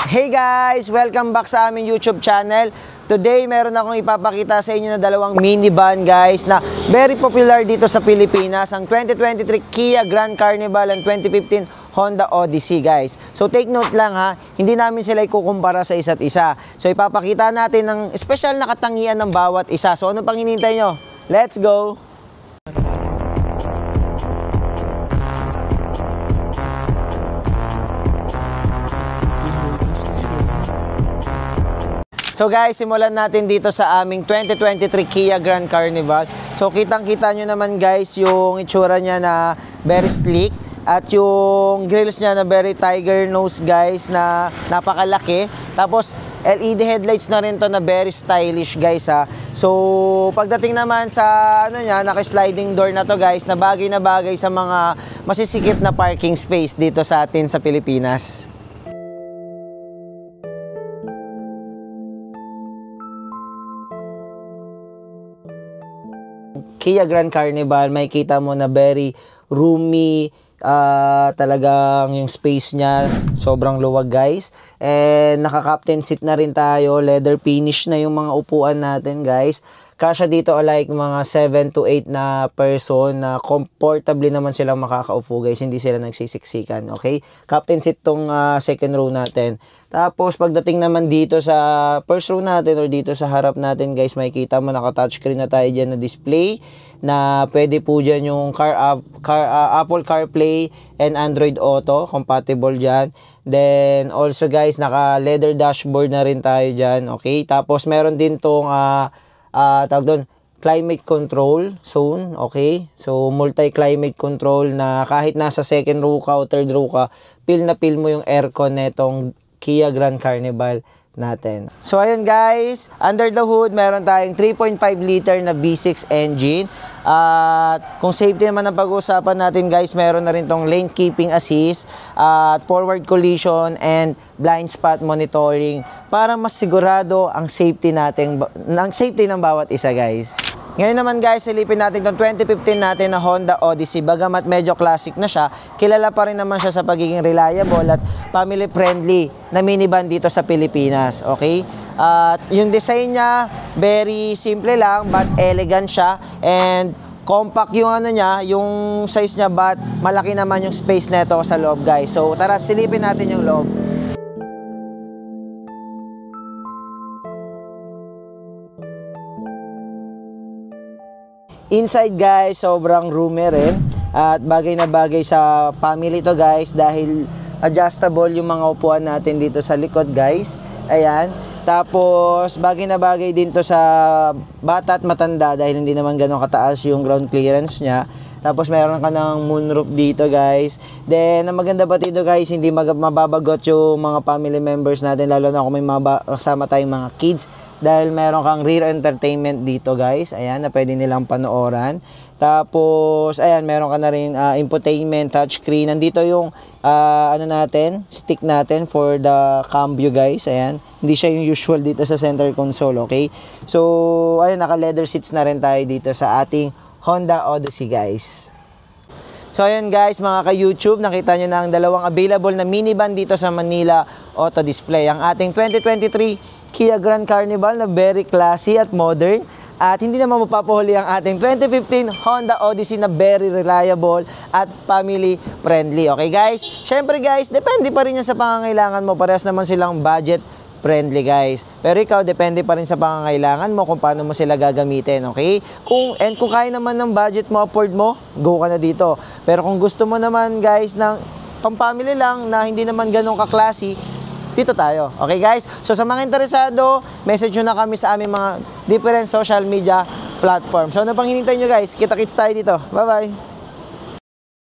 Hey guys! Welcome back sa aming YouTube channel. Today, meron akong ipapakita sa inyo na dalawang minivan guys na very popular dito sa Pilipinas. Ang 2023 Kia Grand Carnival and 2015 Honda Odyssey guys. So take note lang ha, hindi namin sila ikukumpara sa isa't isa. So ipapakita natin ng special na katangian ng bawat isa. So ano pang hinihintay nyo? Let's go! So guys, simulan natin dito sa aming 2023 Kia Grand Carnival. So kitang-kita nyo naman guys yung itsura niya na very sleek at yung grills niya na very tiger nose guys na napakalaki. Tapos LED headlights na rin to na very stylish guys ha. So pagdating naman sa ano niya, naka-sliding door na to guys na bagay sa mga masisikip na parking space dito sa atin sa Pilipinas. Kia Grand Carnival, makikita mo na very roomy, talagang yung space niya, sobrang luwag guys. And naka-captain seat na rin tayo, leather finish na yung mga upuan natin guys. Kasya dito like mga 7 to 8 na person na comfortably naman silang makakaupo guys, hindi sila nagsisiksikan, okay? Captain seat tong second row natin. Tapos pagdating naman dito sa first row natin or dito sa harap natin guys, makikita mo naka-touchscreen na tayo dyan na display na pwede po dyan yung Apple CarPlay and Android Auto, compatible dyan. Then also guys, naka-leather dashboard na rin tayo dyan, okay? Tapos meron din tong tawag doon, climate control zone, okay? So, multi-climate control na kahit nasa second row ka o third row ka, feel na feel mo yung aircon netong Kia Grand Carnival natin. So, ayun guys, under the hood, meron tayong 3.5 liter na V6 engine. At kung safety naman ang pag-uusapan natin guys, meron na rin tong lane keeping assist, forward collision, and blind spot monitoring para mas sigurado ang safety natin, ng bawat isa guys. Ngayon naman guys, silipin natin itong 2015 natin na Honda Odyssey. Bagamat medyo classic na siya, kilala pa rin naman siya sa pagiging reliable at family friendly na minivan dito sa Pilipinas, okay? At yung design niya, very simple lang but elegant siya, and compact yung ano niya, yung size niya, but malaki naman yung space nito sa loob guys. So tara, silipin natin yung loob. Inside guys, sobrang roomy rin at bagay na bagay sa family to guys dahil adjustable yung mga upuan natin dito sa likod guys. Ayan. Tapos bagay na bagay din to sa bata at matanda dahil hindi naman ganun kataas yung ground clearance niya. Tapos meron ka ng moonroof dito guys. Then ang maganda pa dito guys, hindi mababagot yung mga family members natin, lalo na kung may kasama tayong mga kids. Dahil meron kang rear entertainment dito guys, ayan, na pwede nilang panooran. Tapos ayan, meron ka na rin infotainment, touchscreen. Nandito yung ano natin, stick natin for the cambio guys, ayan. Hindi siya yung usual dito sa center console, okay? So ayun, naka leather seats na rin tayo dito sa ating Honda Odyssey guys. So ayun guys, mga ka-YouTube, nakita nyo na ang dalawang available na minivan dito sa Manila Auto Display. Ang ating 2023 Kia Grand Carnival na very classy at modern. At hindi naman mapapahuli ang ating 2015 Honda Odyssey na very reliable at family friendly. Okay guys? Syempre guys, depende pa rin yan sa pangangailangan mo. Parehas naman silang budget friendly guys. Pero ikaw, depende pa rin sa pangangailangan mo kung paano mo sila gagamitin, okay? Kung kaya naman ng budget mo, afford mo, go ka na dito. Pero kung gusto mo naman guys ng pang-family lang na hindi naman ganun ka-classy, dito tayo. Okay guys? So sa mga interesado, message nyo na kami sa aming mga different social media platform. So ano pang hinintay nyo guys? Kita-kits tayo dito. Bye-bye!